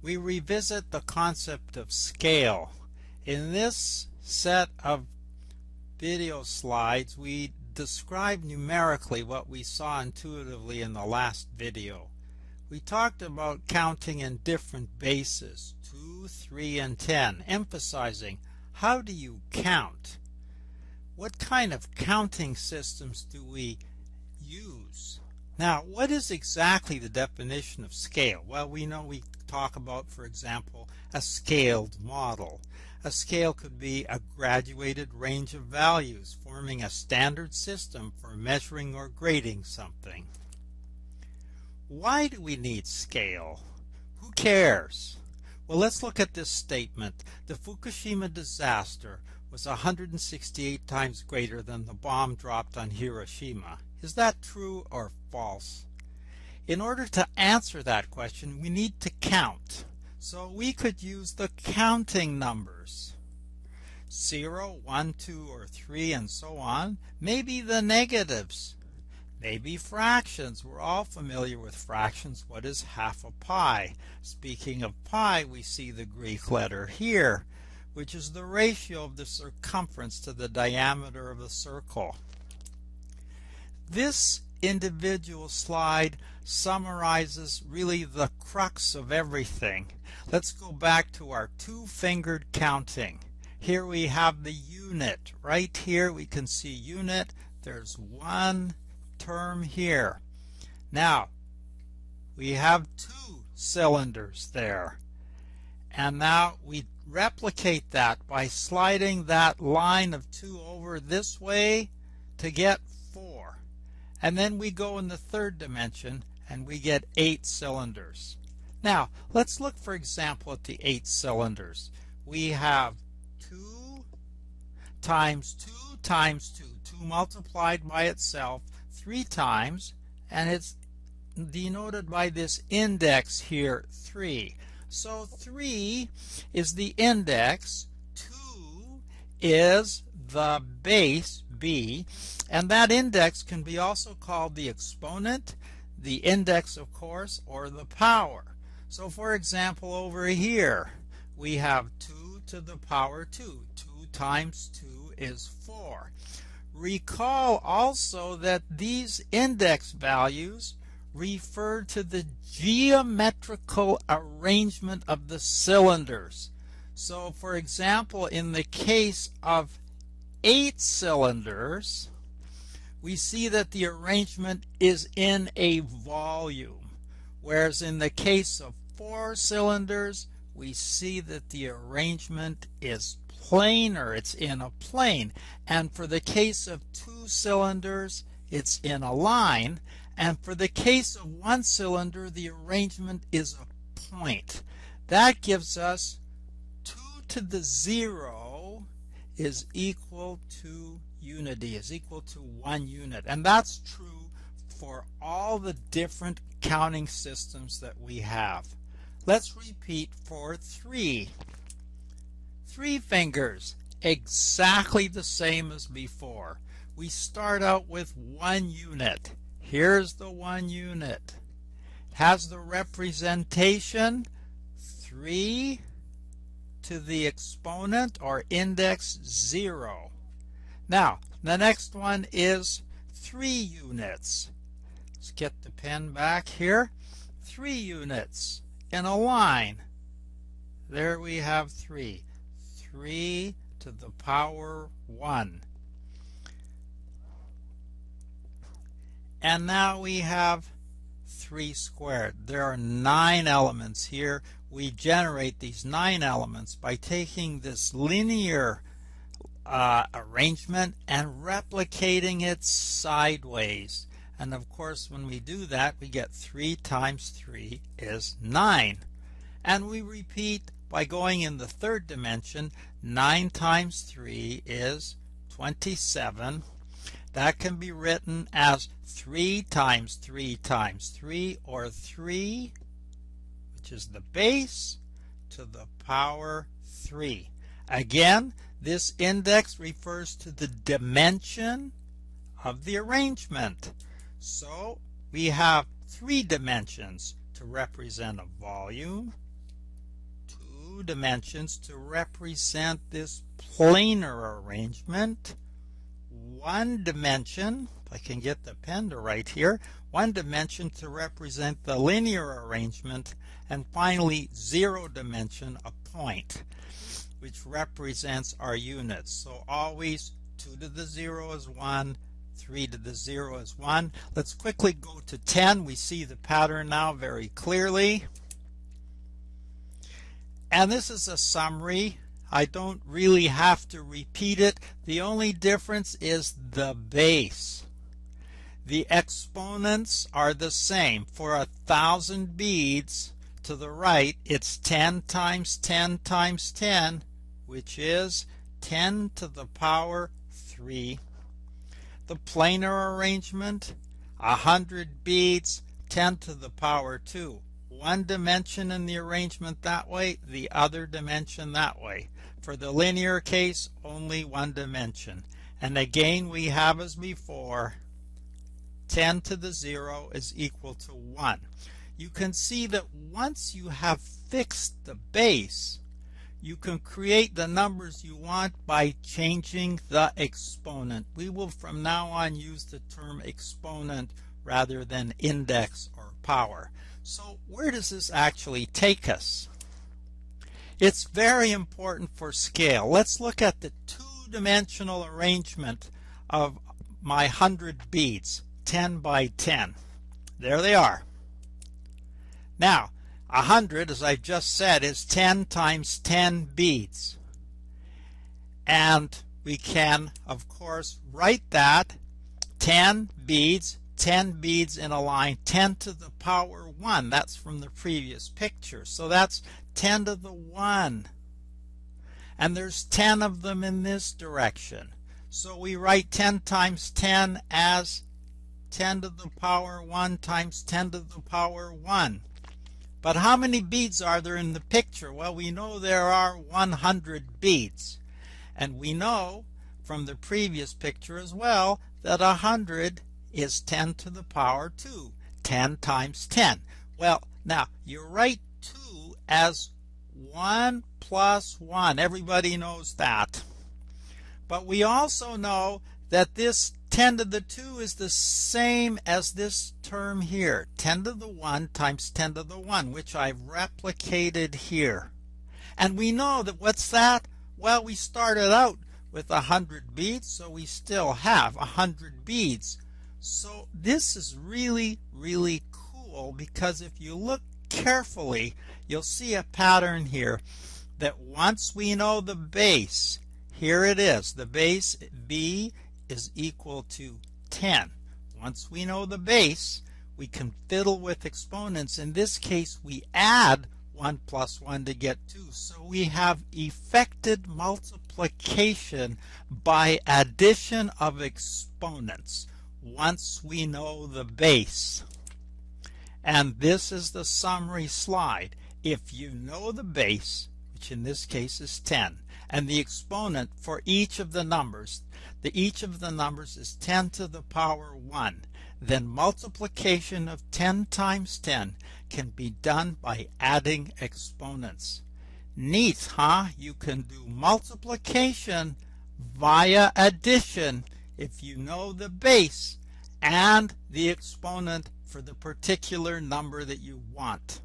we revisit the concept of scale. In this set of video slides, we describe numerically what we saw intuitively in the last video. We talked about counting in different bases, 2, 3, and 10, emphasizing how do you count? What kind of counting systems do we use? Now, what is exactly the definition of scale? Well, we know we talk about, for example, a scaled model. A scale could be a graduated range of values forming a standard system for measuring or grading something. Why do we need scale? Who cares? Well, let's look at this statement. The Fukushima disaster was 168 times greater than the bomb dropped on Hiroshima. Is that true or false? In order to answer that question, we need to count. So we could use the counting numbers. 0, 1, 2, or 3, and so on. Maybe the negatives. Maybe fractions. We're all familiar with fractions. What is half a pi? Speaking of pi, we see the Greek letter here, which is the ratio of the circumference to the diameter of the circle. This individual slide summarizes really the crux of everything. Let's go back to our two-fingered counting. Here we have the unit. Right here we can see unit. There's one term here. Now we have 2 cylinders there. And now we replicate that by sliding that line of 2 over this way to get 4. And then we go in the third dimension and we get 8 cylinders. Now let's look, for example, at the 8 cylinders. We have 2 times 2 times 2. 2 multiplied by itself 3 times, and it's denoted by this index here, 3. So 3 is the index, 2 is the base, b, and that index can be also called the exponent, the index, of course, or the power. So for example, over here we have 2 to the power 2. 2 times 2 is 4. Recall also that these index values refer to the geometrical arrangement of the cylinders. So for example, in the case of 8 cylinders, we see that the arrangement is in a volume, whereas in the case of 4 cylinders, we see that the arrangement is planar, it's in a plane. And for the case of 2 cylinders, it's in a line. And for the case of 1 cylinder, the arrangement is a point. That gives us 2 to the 0 is equal to unity, is equal to 1 unit. And that's true for all the different counting systems that we have. Let's repeat for 3. 3 fingers, exactly the same as before. We start out with 1 unit. Here's the 1 unit. It has the representation 3 to the exponent or index 0. Now, the next one is 3 units. Let's get the pen back here. 3 units in a line. There we have 3. 3 to the power 1. And now we have 3 squared. There are 9 elements here. We generate these 9 elements by taking this linear arrangement and replicating it sideways. And of course, when we do that, we get 3 times 3 is 9. And we repeat by going in the third dimension. 9 times 3 is 27. That can be written as 3 times 3 times 3, or 3, which is the base, to the power 3. Again, this index refers to the dimension of the arrangement. So we have 3 dimensions to represent a volume, 2 dimensions to represent this planar arrangement, 1 dimension, if I can get the pen to write here, 1 dimension to represent the linear arrangement, and finally 0 dimension, a point, which represents our units. So always 2 to the 0 is 1, 3 to the 0 is 1. Let's quickly go to 10. We see the pattern now very clearly. And this is a summary. I don't really have to repeat it. The only difference is the base. The exponents are the same. For 1,000 beads to the right, it's 10 times 10 times 10, which is 10 to the power 3. The planar arrangement, 100 beads, 10 to the power 2. 1 dimension in the arrangement that way, the other dimension that way. For the linear case, only 1 dimension. And again, we have as before, 10 to the 0 is equal to 1. You can see that once you have fixed the base, you can create the numbers you want by changing the exponent. We will from now on use the term exponent rather than index or power. So where does this actually take us? It's very important for scale. Let's look at the 2-dimensional arrangement of my 100 beads, 10 by 10. There they are. Now, 100, as I've just said, is 10 times 10 beads. And we can, of course, write that 10 beads in a line, 10 to the power 1. That's from the previous picture. So that's 10 to the 1. And there's 10 of them in this direction. So we write 10 times 10 as 10 to the power 1 times 10 to the power 1. But how many beads are there in the picture? Well, we know there are 100 beads. And we know from the previous picture as well that 100 is 10 to the power 2. 10 times 10. Well, now you write 2 as 1 plus 1. Everybody knows that. But we also know that this 10 to the 2 is the same as this term here. 10 to the 1 times 10 to the 1, which I've replicated here. And we know that what's that? Well, we started out with 100 beads, so we still have 100 beads. So this is really, really cool, because if you look carefully, you'll see a pattern here that once we know the base, here it is, the base B is equal to 10. Once we know the base, we can fiddle with exponents. In this case, we add 1 plus 1 to get 2. So we have effected multiplication by addition of exponents once we know the base. And this is the summary slide. If you know the base, which in this case is 10, and the exponent for each of the numbers, each of the numbers is 10 to the power 1, then multiplication of 10 times 10 can be done by adding exponents. Neat, huh? You can do multiplication via addition if you know the base and the exponent for the particular number that you want.